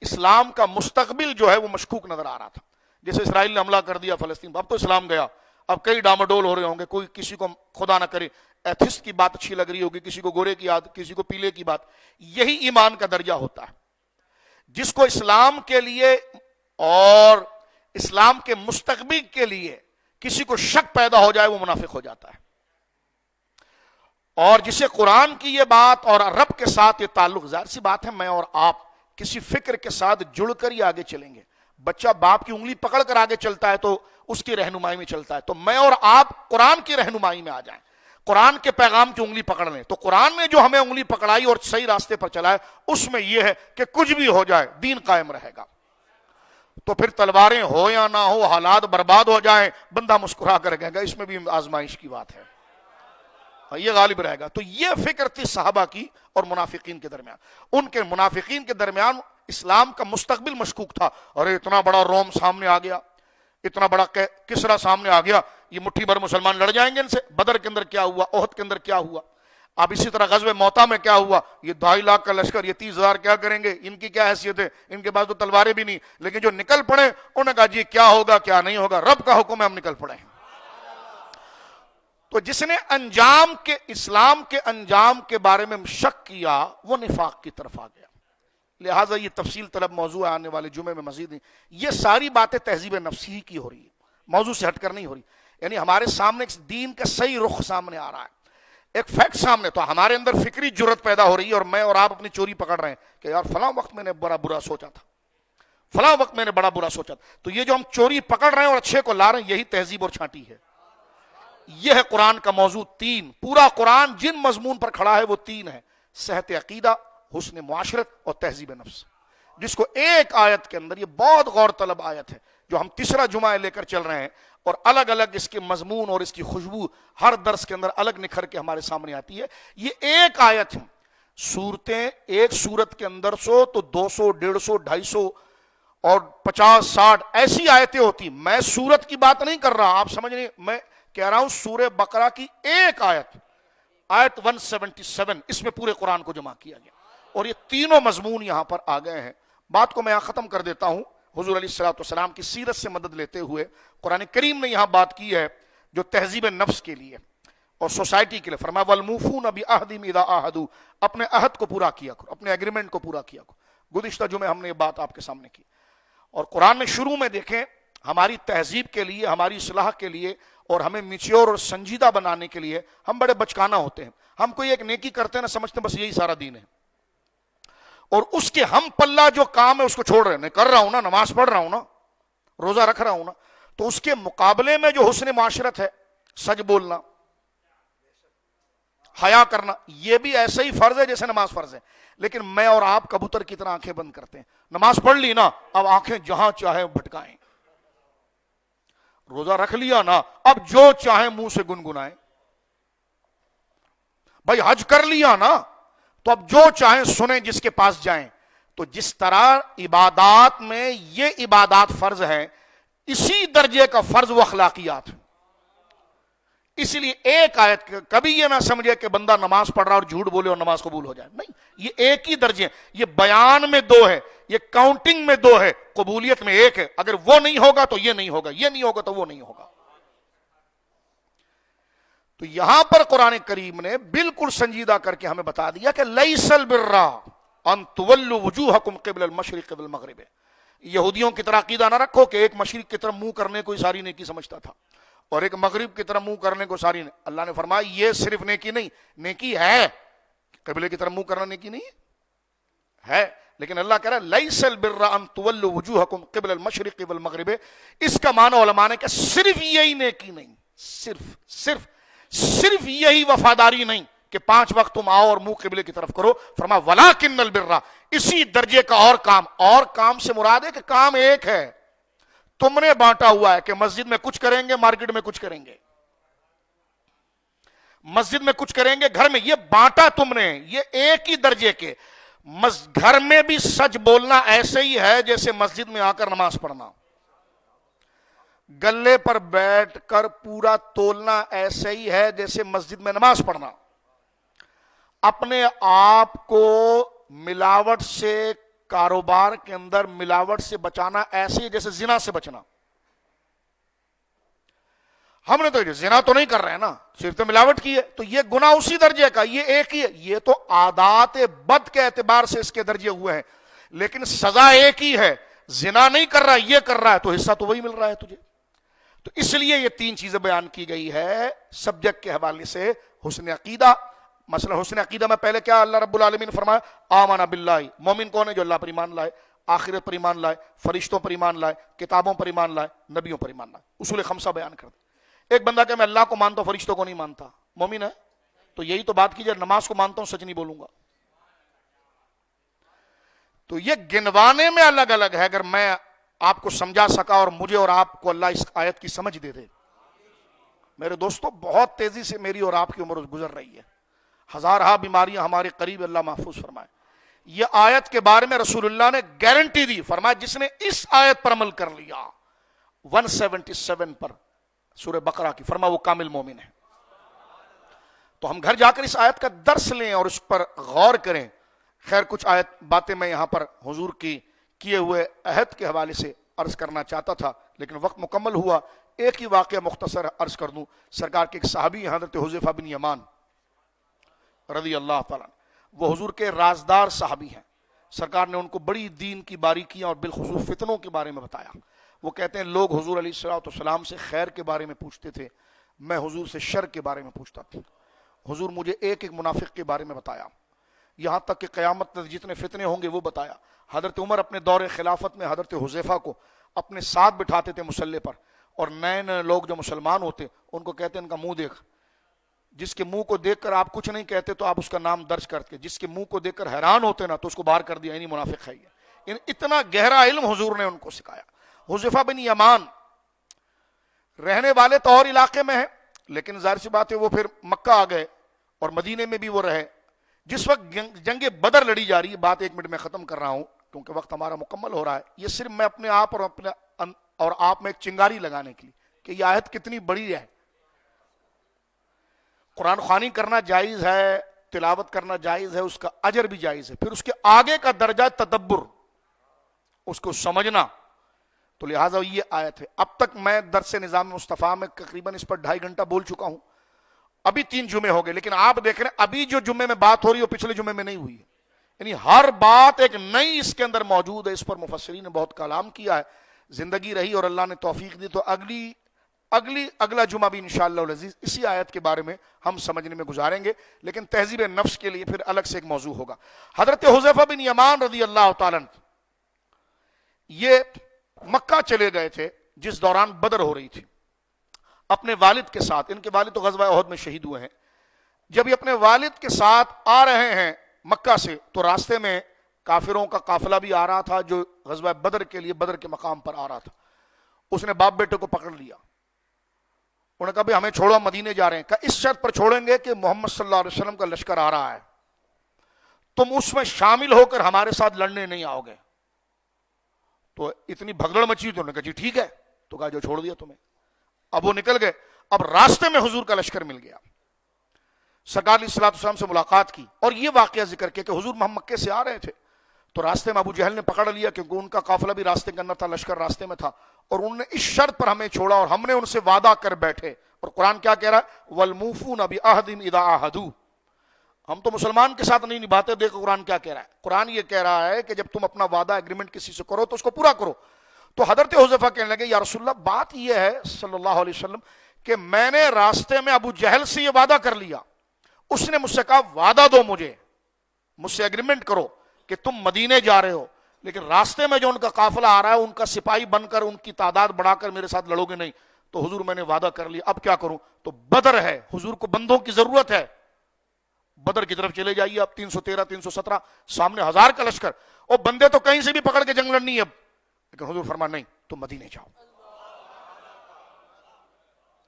اسلام کا مستقبل جو ہے وہ مشکوک نظر آ رہا تھا۔ جیسے اسرائیل نے حملہ کر دیا فلسطین، اب تو اسلام گیا، اب کئی ڈاماڈول ہو رہے ہوں گے، کوئی کسی کو خدا نہ کرے ایتھسٹ کی بات اچھی لگ رہی ہوگی، کسی کو گورے کی یاد، کسی کو پیلے کی بات۔ یہی ایمان کا درجہ ہوتا ہے، جس کو اسلام کے لیے اور اسلام کے مستقبل کے لیے کسی کو شک پیدا ہو جائے وہ منافق ہو جاتا ہے، اور جسے قرآن کی یہ بات اور رب کے ساتھ یہ تعلق، ظاہر سی بات ہے میں اور آپ کسی فکر کے ساتھ جڑ کر ہی آگے چلیں گے۔ بچہ باپ کی انگلی پکڑ کر آگے چلتا ہے تو اس کی رہنمائی میں چلتا ہے، تو میں اور آپ قرآن کی رہنمائی میں آ جائیں، قرآن کے پیغام کی انگلی پکڑ لیں، تو قرآن نے جو ہمیں انگلی پکڑائی اور صحیح راستے پر چلائے، اس میں یہ ہے کہ کچھ بھی ہو جائے دین قائم رہے گا۔ تو پھر تلواریں ہو یا نہ ہو، حالات برباد ہو جائیں، بندہ مسکرا کر کہے گا اس میں بھی آزمائش کی بات ہے، یہ غالب رہے گا۔ تو یہ فکر تھی صحابہ کی اور منافقین کے درمیان۔ ان کے منافقین کے درمیان اسلام کا مستقبل مشکوک تھا، اور اتنا بڑا روم سامنے آ گیا، اتنا بڑا کسرا سامنے آ گیا، یہ مٹھی بھر مسلمان لڑ جائیں گے ان سے۔ بدر کے اندر کیا ہوا، احد کے اندر کیا ہوا، اب اسی طرح غزوہ موتا میں کیا ہوا، یہ 2.5 لاکھ کا لشکر، یہ 30,000 کیا کریں گے، ان کی کیا حیثیت ہے، ان کے پاس تو تلواریں بھی نہیں، لیکن جو نکل پڑے انہوں نے کہا جی کیا ہوگا کیا نہیں ہوگا، رب کا حکم ہے ہم نکل پڑے ہیں۔ تو جس نے انجام کے، اسلام کے انجام کے بارے میں شک کیا وہ نفاق کی طرف آ گیا۔ لہٰذا یہ تفصیل طلب موضوع آنے والے جمعے میں مزید نہیں، یہ ساری باتیں تہذیب نفسی کی ہو رہی ہے، موضوع سے ہٹ کر نہیں ہو رہی، یعنی ہمارے سامنے ایک دین کا صحیح رخ سامنے آ رہا ہے، ایک فیکٹ سامنے، تو ہمارے اندر فکری جرت پیدا ہو رہی ہے، اور میں اور آپ اپنی چوری پکڑ رہے ہیں کہ یار فلاں وقت میں نے بڑا برا سوچا تھا، فلاں وقت میں نے بڑا برا سوچا تھا۔ تو یہ جو ہم چوری پکڑ رہے ہیں اور اچھے کو لا رہے ہیں، یہی تہذیب اور چھانٹی ہے۔ یہ ہے قرآن کا موضوع 3، پورا قرآن جن مضمون پر کھڑا ہے وہ 3 ہے، صحت عقیدہ، حسن معاشرت اور تہذیب نفس، جس کو ایک آیت کے اندر، یہ بہت غور طلب آیت ہے جو ہم تیسرا جمعہ لے کر چل رہے ہیں، اور الگ الگ اس کے مضمون اور اس کی خوشبو ہر درس کے اندر الگ نکھر کے ہمارے سامنے آتی ہے۔ یہ ایک آیت ہے، صورتیں ایک صورت کے اندر 100 تو 200 150 250 اور 50 60 ایسی آیتیں ہوتی۔ میں صورت کی بات نہیں کر رہا، آپ سمجھ نہیں، میں کہہ رہا ہوں سورہ بقرہ کی ایک آیت، آیت 177، اس میں پورے قرآن کو جمع کیا گیا، اور یہ تینوں مضمون یہاں پر آ گئے ہیں۔ بات کو میں یہاں ختم کر دیتا ہوں، حضور علیہ الصلوۃ والسلام کی سیرت سے مدد لیتے ہوئے قرآن کریم نے یہاں بات کی ہے جو تہذیب نفس کے لیے اور سوسائٹی کے لیے، فرمایا وَالْمُوفُونَ بِعَهْدِهِمْ إِذَا عَاهَدُوا، اپنے عہد کو پورا کیا کرو، اپنے ایگریمنٹ کو پورا کیا کرو۔ گزشتہ جمعے ہم نے یہ بات آپ کے سامنے کی، اور قرآن نے شروع میں دیکھیں ہماری تہذیب کے لیے، ہماری اصلاح کے لیے، اور ہمیں میچیور اور سنجیدہ بنانے کے لیے ہم بڑے بچکانہ ہوتے ہیں، ہم کوئی ایک نیکی کرتے ہیں نا، سمجھتے ہیں بس یہی سارا دین ہے، اور اس کے ہم پلہ جو کام ہے اس کو چھوڑ رہے ہیں، میں کر رہا ہوں نا، نماز پڑھ رہا ہوں نا، روزہ رکھ رہا ہوں نا، تو اس کے مقابلے میں جو حسن معاشرت ہے، سچ بولنا، حیا کرنا، یہ بھی ایسا ہی فرض ہے جیسے نماز فرض ہے. لیکن میں اور آپ کبوتر کی طرح آنکھیں بند کرتے ہیں. نماز پڑھ لی نا، اب آنکھیں جہاں چاہے بھٹکائیں. روزہ رکھ لیا نا، اب جو چاہے منہ سے گنگنائیں. بھائی حج کر لیا نا، تو اب جو چاہیں سنیں، جس کے پاس جائیں. تو جس طرح عبادات میں یہ عبادات فرض ہے، اسی درجے کا فرض و اخلاقیات. اس لیے ایک آیت، کبھی یہ نہ سمجھے کہ بندہ نماز پڑھ رہا اور جھوٹ بولے اور نماز قبول ہو جائے. نہیں، یہ ایک ہی درجے. یہ بیان میں دو ہے، یہ کاؤنٹنگ میں دو ہے، قبولیت میں ایک ہے. اگر وہ نہیں ہوگا تو یہ نہیں ہوگا، یہ نہیں ہوگا تو وہ نہیں ہوگا. تو یہاں پر قرآن کریم نے بالکل سنجیدہ کر کے ہمیں بتا دیا کہ لیس البر ان تولوا وجوہکم قبل المشرق والمغرب. یہودیوں کی طرح عقیدہ نہ رکھو کہ ایک مشرق کی طرف منہ کرنے کو ساری نیکی سمجھتا تھا اور ایک مغرب کی طرف منہ کرنے کو ساری. اللہ نے فرمایا یہ صرف نیکی نہیں، نیکی ہے، قبلے کی طرف منہ کرنا نیکی نہیں ہے. لیکن اللہ کہہ رہا ہے لیس البر ان تولوا وجوہکم قبل المشرق والمغرب. اس کا معنی علماء نے کہ صرف یہی نیکی نہیں، صرف یہی وفاداری نہیں کہ 5 وقت تم آؤ اور منہ قبلے کی طرف کرو. فرمایا ولکن البر، اسی درجے کا اور کام سے مراد ہے کہ کام ایک ہے. تم نے بانٹا ہوا ہے کہ مسجد میں کچھ کریں گے، مارکیٹ میں کچھ کریں گے، مسجد میں کچھ کریں گے، گھر میں. یہ بانٹا تم نے، یہ ایک ہی درجے کے. گھر میں بھی سچ بولنا ایسے ہی ہے جیسے مسجد میں آ کر نماز پڑھنا. گلے پر بیٹھ کر پورا تولنا ایسے ہی ہے جیسے مسجد میں نماز پڑھنا. اپنے آپ کو ملاوٹ سے، کاروبار کے اندر ملاوٹ سے بچانا ایسے ہی جیسے زنا سے بچنا. ہم نے تو زنا تو نہیں کر رہے ہیں نا، صرف تو ملاوٹ کی ہے، تو یہ گناہ اسی درجے کا، یہ ایک ہی ہے. یہ تو عادات بد کے اعتبار سے اس کے درجے ہوئے ہیں، لیکن سزا ایک ہی ہے. زنا نہیں کر رہا، یہ کر رہا ہے، تو حصہ تو وہی مل رہا ہے تجھے. تو اس لیے یہ 3 چیزیں بیان کی گئی ہے سبجیکٹ کے حوالے سے. حسن عقیدہ، مثلا حسن عقیدہ میں پہلے کیا اللہ رب العالمین نے فرمایا؟ آمنا باللہ. مومن کون ہے؟ جو اللہ پر ایمان لائے، آخرت پر ایمان لائے، فرشتوں پر ایمان لائے، کتابوں پر ایمان لائے، نبیوں پر ایمان لائے. اصول 5 بیان کر دیں. ایک بندہ کہ میں اللہ کو مانتا ہوں، فرشتوں کو نہیں مانتا، مومن ہے؟ تو یہی تو بات کیجیے، نماز کو مانتا ہوں، سچ نہیں بولوں گا. تو یہ گنوانے میں الگ الگ ہے. اگر میں آپ کو سمجھا سکا اور مجھے اور آپ کو اللہ اس آیت کی سمجھ دے دے. میرے دوستو، بہت تیزی سے میری اور آپ کی عمر گزر رہی ہے، ہزارہا بیماریاں ہمارے قریب، اللہ محفوظ فرمائے. یہ آیت کے بارے میں رسول اللہ نے گارنٹی دی، فرمایا جس نے اس آیت پر عمل کر لیا 177 پر سورہ بقرہ کی، فرمایا وہ کامل مومن ہے. تو ہم گھر جا کر اس آیت کا درس لیں اور اس پر غور کریں. خیر کچھ باتیں میں یہاں پر حضور کی کیے ہوئے عہد کے حوالے سے عرض کرنا چاہتا تھا، لیکن وقت مکمل ہوا. ایک ہی واقعہ مختصر عرض کر دوں. سرکار کے ایک صحابی حضرت حذیفہ بن یمان رضی اللہ تعالیٰ، وہ حضور کے رازدار صحابی ہیں. سرکار نے ان کو بڑی دین کی باریکیاں اور بالخصوص فتنوں کے بارے میں بتایا. وہ کہتے ہیں لوگ حضور علیہ الصلوۃ والسلام سے خیر کے بارے میں پوچھتے تھے، میں حضور سے شر کے بارے میں پوچھتا تھا. حضور مجھے ایک ایک منافق کے بارے میں بتایا، یہاں تک کہ قیامت تک جتنے فتنے ہوں گے وہ بتایا. حضرت عمر اپنے دور خلافت میں حضرت حذیفہ کو اپنے ساتھ بٹھاتے تھے مصلی پر، اور نئے نئے لوگ جو مسلمان ہوتے ان کو کہتے ہیں ان کا منہ دیکھ. جس کے منہ کو دیکھ کر آپ کچھ نہیں کہتے تو آپ اس کا نام درج کرتے، جس کے منہ کو دیکھ کر حیران ہوتے نا تو اس کو باہر کر دیا، یعنی منافق ہے یہ. اتنا گہرا علم حضور نے ان کو سکھایا. حذیفہ بن یمان رہنے والے تو اور علاقے میں ہیں، لیکن ظاہر سی بات ہے وہ پھر مکہ آ گئے اور مدینے میں بھی وہ رہے. جس وقت جنگ بدر لڑی جا رہی ہے، بات 1 منٹ میں ختم کر رہا ہوں کیونکہ وقت ہمارا مکمل ہو رہا ہے. یہ صرف میں اپنے آپ اور آپ میں ایک چنگاری لگانے کے لیے کہ یہ آیت کتنی بڑی ہے. قرآن خوانی کرنا جائز ہے، تلاوت کرنا جائز ہے، اس کا اجر بھی جائز ہے. پھر اس کے آگے کا درجہ تدبر، اس کو سمجھنا. تو لہٰذا یہ آیت ہے. اب تک میں درس نظام مصطفیٰ میں تقریباً اس پر 2.5 گھنٹہ بول چکا ہوں. ابھی 3 جمعے ہو گئے، لیکن آپ دیکھ رہے ہیں ابھی جو جمعے میں بات ہو رہی ہے وہ پچھلے جمعے میں نہیں ہوئی ہے. یعنی ہر بات ایک نئی اس کے اندر موجود ہے. اس پر مفسرین نے بہت کلام کیا ہے. زندگی رہی اور اللہ نے توفیق دی تو اگلا جمعہ بھی انشاءاللہ العزیز اسی آیت کے بارے میں ہم سمجھنے میں گزاریں گے، لیکن تہذیب نفس کے لیے پھر الگ سے ایک موضوع ہوگا. حضرت حذیفہ بن یمان رضی اللہ تعالیٰ یہ مکہ چلے گئے تھے جس دوران بدر ہو رہی تھی اپنے والد کے ساتھ. ان کے والد تو غزوہ احد میں شہید ہوئے ہیں. جب یہ اپنے والد کے ساتھ آ رہے ہیں مکہ سے تو راستے میں کافروں کا قافلہ بھی آ رہا تھا جو غزوہ بدر کے لیے بدر کے مقام پر آ رہا تھا. اس نے باپ بیٹے کو پکڑ لیا. انہوں نے کہا بھی ہمیں چھوڑو ہم مدینے جا رہے ہیں. کہا اس شرط پر چھوڑیں گے کہ محمد صلی اللہ علیہ وسلم کا لشکر آ رہا ہے, تم اس میں شامل ہو کر ہمارے ساتھ لڑنے نہیں آؤ گے. تو اتنی بھگدڑ مچی تو انہوں نے کہا جی ٹھیک ہے. تو کہا جو چھوڑ دیا تمہیں. اب وہ نکل گئے. اب راستے میں حضور کا لشکر مل گیا. سرکار علیہ الصلوۃ والسلام سے ملاقات کی اور یہ واقعہ ذکر کیا کہ حضور محمد مکے سے آ رہے تھے تو راستے میں ابو جہل نے پکڑ لیا کیونکہ ان کا قافلہ بھی راستے کے اندر تھا, لشکر راستے میں تھا, اور انہوں نے اس شرط پر ہمیں چھوڑا اور ہم نے ان سے وعدہ کر بیٹھے. اور قرآن کیا کہہ رہا ہے وَالْمُوفُونَ بِعَهْدٍ إِذَا عَاهَدُوا. ہم تو مسلمان کے ساتھ نہیں نبھاتے. دیکھو قرآن کیا کہہ رہا ہے. قرآن یہ کہہ رہا ہے کہ جب تم اپنا وعدہ ایگریمنٹ کسی سے کرو تو اس کو پورا کرو. تو حضرت حذیفہ کہنے لگے یا رسول اللہ بات یہ ہے صلی اللہ علیہ وسلم کہ میں نے راستے میں ابو جہل سے یہ وعدہ کر لیا, اس نے مجھ سے کہا وعدہ دو مجھ سے ایگریمنٹ کرو کہ تم مدینے جا رہے ہو, لیکن راستے میں جو ان کا قافلہ آ رہا ہے ان کا سپاہی بن کر ان کی تعداد بڑھا کر میرے ساتھ لڑو گے نہیں. تو حضور میں نے وعدہ کر لیا, اب کیا کروں. تو بدر ہے, حضور کو بندوں کی ضرورت ہے, بدر کی طرف چلے جائیے. اب 313 317 سامنے 1000 کا لشکر, اور بندے تو کہیں سے بھی پکڑ کے جنگ لڑنی ہے اب. لیکن حضور فرما نہیں تم مدینے جاؤ.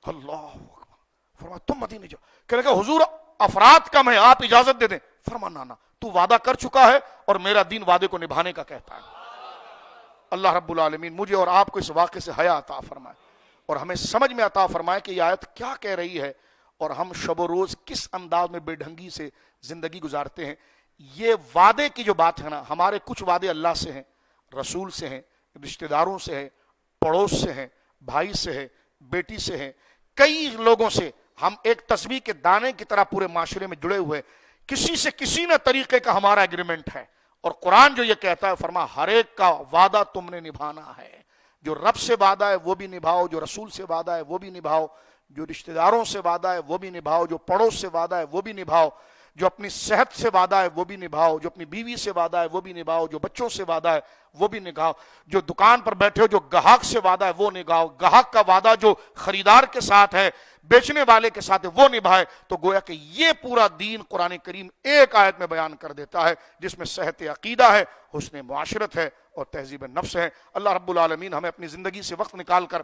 اللہ فرما تم مدینے جاؤ. کہنے لگا حضور افراد کم ہے آپ اجازت دے دیں. فرما نانا تو وعدہ کر چکا ہے اور میرا دین وعدے کو نبھانے کا کہتا ہے. اللہ رب العالمین مجھے اور آپ کو اس واقعے سے حیا عطا فرمائے اور ہمیں سمجھ میں عطا فرمائے کہ یہ آیت کیا کہہ رہی ہے اور ہم شب و روز کس انداز میں بے ڈھنگی سے زندگی گزارتے ہیں. یہ وعدے کی جو بات ہے نا, ہمارے کچھ وعدے اللہ سے ہیں, رسول سے ہیں, رشتہ داروں سے ہیں, پڑوس سے ہیں, بھائی سے ہے, بیٹی سے ہیں, کئی لوگوں سے ہم ایک تسبیح کے دانے کی طرح پورے معاشرے میں جڑے ہوئے. کسی سے کسی نہ طریقے کا ہمارا ایگریمنٹ ہے. اور قرآن جو یہ کہتا ہے فرما ہر ایک کا وعدہ تم نے نبھانا ہے. جو رب سے وعدہ ہے وہ بھی نبھاؤ, جو رسول سے وعدہ ہے وہ بھی نبھاؤ, جو رشتہ داروں سے وعدہ ہے وہ بھی نبھاؤ, جو پڑوس سے وعدہ ہے وہ بھی نبھاؤ, جو اپنی صحت سے وعدہ ہے وہ بھی نبھاؤ, جو اپنی بیوی سے وعدہ ہے وہ بھی نبھاؤ, جو بچوں سے وعدہ ہے وہ بھی نبھاؤ, جو دکان پر بیٹھے ہو جو گاہک سے وعدہ ہے وہ نبھاؤ. گاہک کا وعدہ جو خریدار کے ساتھ ہے, بیچنے والے کے ساتھ ہے, وہ نبھائے. تو گویا کہ یہ پورا دین قرآن کریم ایک آیت میں بیان کر دیتا ہے جس میں صحت عقیدہ ہے, حسن معاشرت ہے اور تہذیب نفس ہے. اللہ رب العالمین ہمیں اپنی زندگی سے وقت نکال کر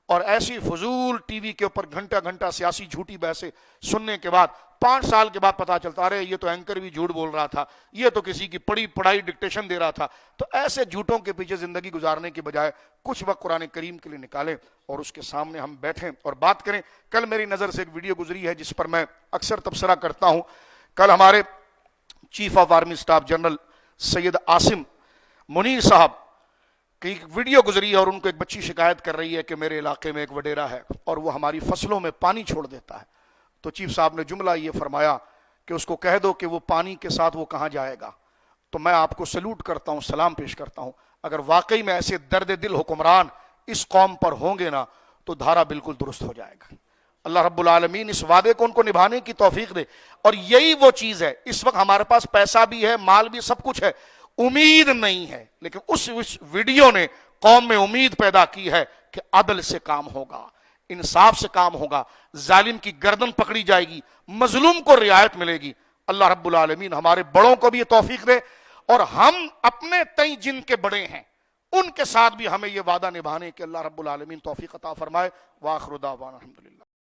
اور ایسی فضول ٹی وی کے اوپر گھنٹہ گھنٹہ سیاسی جھوٹی بحثیں سننے کے بعد 5 سال کے بعد پتا چلتا رہے یہ تو اینکر بھی جھوٹ بول رہا تھا, یہ تو کسی کی پڑھائی ڈکٹیشن دے رہا تھا. تو ایسے جھوٹوں کے پیچھے زندگی گزارنے کے بجائے کچھ وقت قرآن کریم کے لیے نکالیں اور اس کے سامنے ہم بیٹھیں اور بات کریں. کل میری نظر سے ایک ویڈیو گزری ہے جس پر میں اکثر تبصرہ کرتا ہوں. کل ہمارے Chief of Army Staff General Syed Asim Munir صاحب کی ایک ویڈیو گزری ہے اور ان کو ایک بچی شکایت کر رہی ہے کہ میرے علاقے میں ایک وڈیرا ہے اور وہ ہماری فصلوں میں پانی چھوڑ دیتا ہے. تو چیف صاحب نے جملہ یہ فرمایا کہ اس کو کہہ دو کہ وہ پانی کے ساتھ وہ کہاں جائے گا. تو میں آپ کو سلوٹ کرتا ہوں, سلام پیش کرتا ہوں. اگر واقعی میں ایسے درد دل حکمران اس قوم پر ہوں گے نا تو دھارا بالکل درست ہو جائے گا. اللہ رب العالمین اس وعدے کو ان کو نبھانے کی توفیق دے. اور یہی وہ چیز ہے, اس وقت ہمارے پاس پیسہ بھی ہے, مال بھی, سب کچھ ہے, امید نہیں ہے, لیکن اس ویڈیو نے قوم میں امید پیدا کی ہے کہ عدل سے کام ہوگا, انصاف سے کام ہوگا, ظالم کی گردن پکڑی جائے گی, مظلوم کو رعایت ملے گی. اللہ رب العالمین ہمارے بڑوں کو بھی یہ توفیق دے اور ہم اپنے تئیں جن کے بڑے ہیں ان کے ساتھ بھی ہمیں یہ وعدہ نبھانے کے اللہ رب العالمین توفیق عطا فرمائے. وآخر دعوانا الحمدللہ.